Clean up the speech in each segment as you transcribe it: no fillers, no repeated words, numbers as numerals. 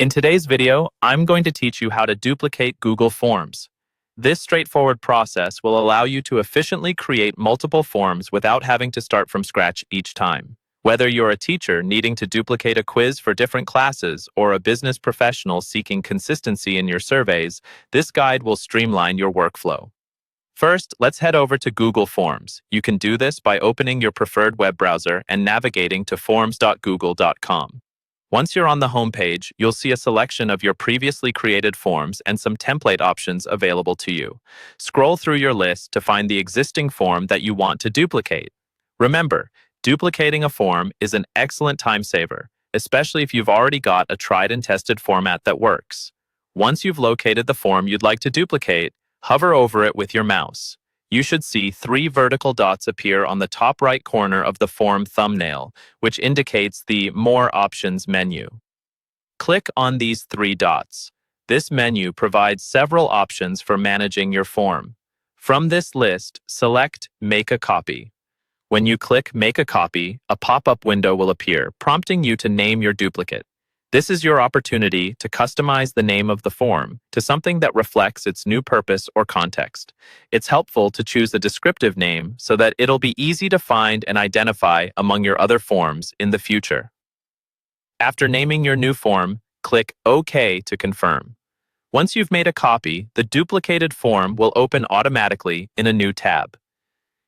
In today's video, I'm going to teach you how to duplicate Google Forms. This straightforward process will allow you to efficiently create multiple forms without having to start from scratch each time. Whether you're a teacher needing to duplicate a quiz for different classes or a business professional seeking consistency in your surveys, this guide will streamline your workflow. First, let's head over to Google Forms. You can do this by opening your preferred web browser and navigating to forms.google.com. Once you're on the home page, you'll see a selection of your previously created forms and some template options available to you. Scroll through your list to find the existing form that you want to duplicate. Remember, duplicating a form is an excellent time saver, especially if you've already got a tried and tested format that works. Once you've located the form you'd like to duplicate, hover over it with your mouse. You should see 3 vertical dots appear on the top right corner of the form thumbnail, which indicates the More Options menu. Click on these 3 dots. This menu provides several options for managing your form. From this list, select Make a Copy. When you click Make a Copy, a pop-up window will appear, prompting you to name your duplicate. This is your opportunity to customize the name of the form to something that reflects its new purpose or context. It's helpful to choose a descriptive name so that it'll be easy to find and identify among your other forms in the future. After naming your new form, click OK to confirm. Once you've made a copy, the duplicated form will open automatically in a new tab.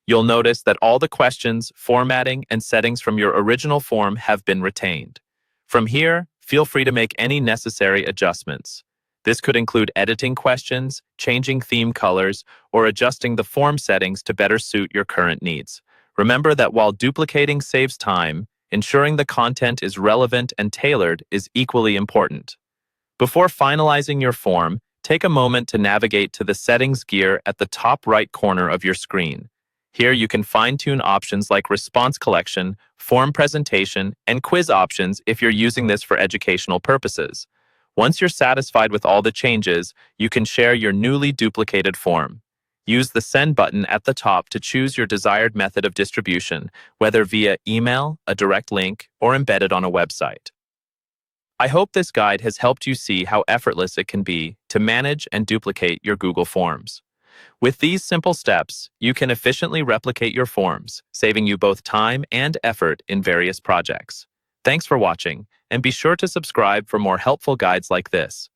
You'll notice that all the questions, formatting, and settings from your original form have been retained. From here, feel free to make any necessary adjustments. This could include editing questions, changing theme colors, or adjusting the form settings to better suit your current needs. Remember that while duplicating saves time, ensuring the content is relevant and tailored is equally important. Before finalizing your form, take a moment to navigate to the Settings gear at the top right corner of your screen. Here you can fine-tune options like response collection, form presentation, and quiz options if you're using this for educational purposes. Once you're satisfied with all the changes, you can share your newly duplicated form. Use the Send button at the top to choose your desired method of distribution, whether via email, a direct link, or embedded on a website. I hope this guide has helped you see how effortless it can be to manage and duplicate your Google Forms. With these simple steps, you can efficiently replicate your forms, saving you both time and effort in various projects. Thanks for watching, and be sure to subscribe for more helpful guides like this.